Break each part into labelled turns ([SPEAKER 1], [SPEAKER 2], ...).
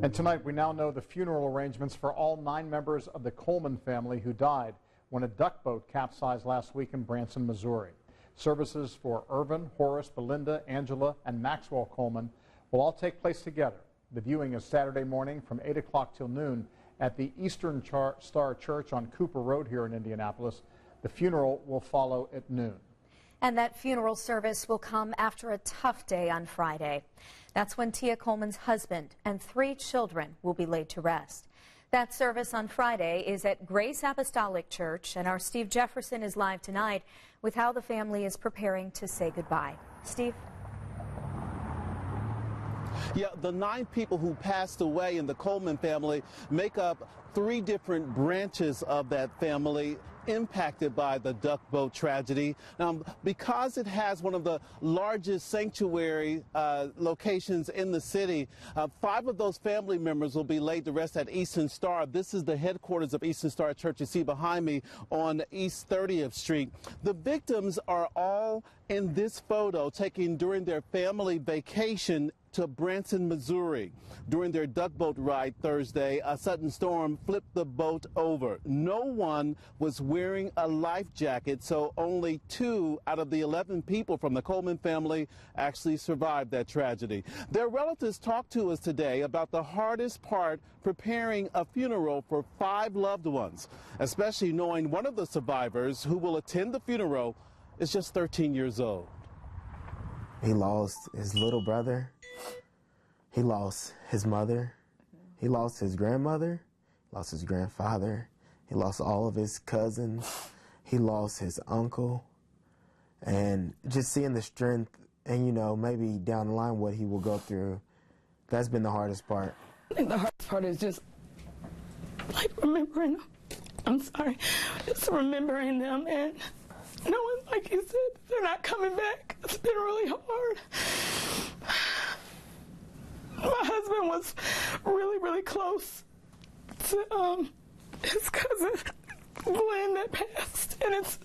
[SPEAKER 1] And tonight we now know the funeral arrangements for all 9 members of the Coleman family who died when a duck boat capsized last week in Branson, Missouri. Services for Irvin, Horace, Belinda, Angela, and Maxwell Coleman will all take place together. The viewing is Saturday morning from 8 o'clock till noon at the Eastern Star Church on Cooper Road here in Indianapolis. The funeral will follow at noon.
[SPEAKER 2] And that funeral service will come after a tough day on Friday. That's when Tia Coleman's husband and 3 children will be laid to rest. That service on Friday is at Grace Apostolic Church, and our Steve Jefferson is live tonight with how the family is preparing to say goodbye. Steve?
[SPEAKER 3] Yeah, the 9 people who passed away in the Coleman family make up 3 different branches of that family impacted by the duck boat tragedy. Because it has one of the largest sanctuary locations in the city, 5 of those family members will be laid to rest at Eastern Star. This is the headquarters of Eastern Star Church you see behind me on East 30th Street. The victims are all in this photo taken during their family vacation to Branson, Missouri. During their duck boat ride Thursday, a sudden storm flipped the boat over. No one was wearing a life jacket, so only 2 out of the 11 people from the Coleman family actually survived that tragedy. Their relatives talked to us today about the hardest part preparing a funeral for 5 loved ones, especially knowing one of the survivors who will attend the funeral is just 13 years old.
[SPEAKER 4] He lost his little brother. He lost his mother. He lost his grandmother. He lost his grandfather. He lost all of his cousins. He lost his uncle. And just seeing the strength and, you know, maybe down the line what he will go through, that's been the hardest part.
[SPEAKER 5] I think the hardest part is just, like, remembering them. I'm sorry. Just remembering them and knowing, like you said, they're not coming back. It's been really hard. My husband was really, really close to his cousin Glenn that passed, and it's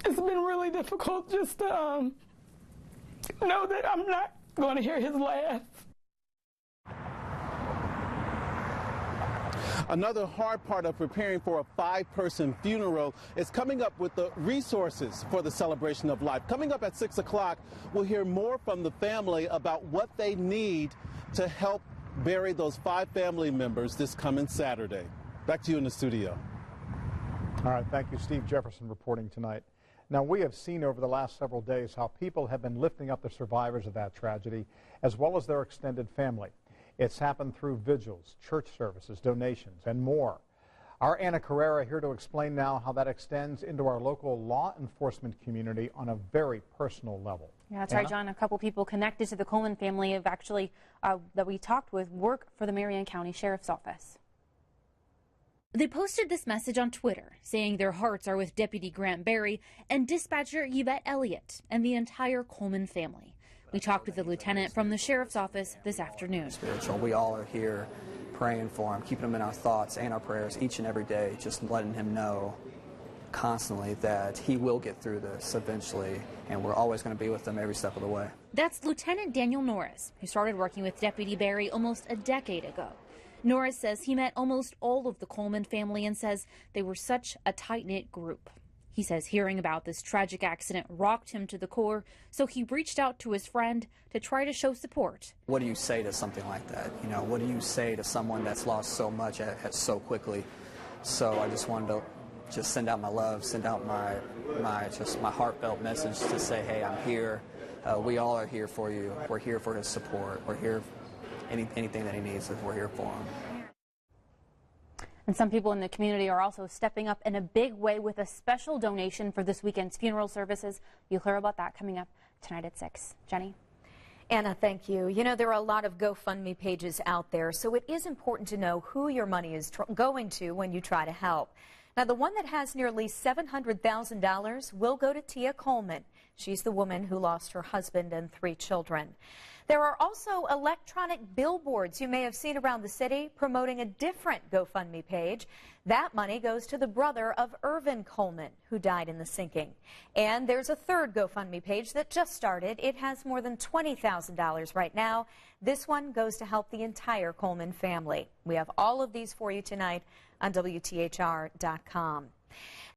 [SPEAKER 5] been really difficult just to know that I'm not going to hear his laugh.
[SPEAKER 3] Another hard part of preparing for a 5-person funeral is coming up with the resources for the celebration of life. Coming up at 6 o'clock, we'll hear more from the family about what they need to help bury those 5 family members this coming Saturday. Back to you in the studio.
[SPEAKER 1] All right, thank you, Steve Jefferson, reporting tonight. Now, we have seen over the last several days how people have been lifting up the survivors of that tragedy, as well as their extended family. It's happened through vigils, church services, donations, and more. Our Anna Carrera here to explain now how that extends into our local law enforcement community on a very personal level.
[SPEAKER 6] Yeah, that's right, John. A couple people connected to the Coleman family have actually, that we talked with, work for the Marion County Sheriff's Office.
[SPEAKER 7] They posted this message on Twitter, saying their hearts are with Deputy Grant Berry and dispatcher Yvette Elliott and the entire Coleman family. We talked with the lieutenant from the Sheriff's Office this afternoon.
[SPEAKER 8] Spiritual. We all are here praying for him, keeping him in our thoughts and our prayers each and every day, just letting him know constantly that he will get through this eventually, and we're always going to be with him every step of the way.
[SPEAKER 7] That's Lieutenant Daniel Norris, who started working with Deputy Berry almost a decade ago. Norris says he met almost all of the Coleman family and says they were such a tight-knit group. He says hearing about this tragic accident rocked him to the core, so he reached out to his friend to try to show support.
[SPEAKER 8] What do you say to something like that? You know, what do you say to someone that's lost so much so quickly? So I just wanted to just send out my love, send out my heartfelt message to say, hey, I'm here. We all are here for you. We're here for his support. We're here, anything that he needs, we're here for him.
[SPEAKER 6] And some people in the community are also stepping up in a big way with a special donation for this weekend's funeral services. You'll hear about that coming up tonight at 6. Jenny?
[SPEAKER 2] Anna, thank you. You know, there are a lot of GoFundMe pages out there, so it is important to know who your money is going to when you try to help. Now, the one that has nearly $700,000 will go to Tia Coleman. She's the woman who lost her husband and 3 children. There are also electronic billboards you may have seen around the city promoting a different GoFundMe page. That money goes to the brother of Irvin Coleman, who died in the sinking. And there's a third GoFundMe page that just started. It has more than $20,000 right now. This one goes to help the entire Coleman family. We have all of these for you tonight on WTHR.com.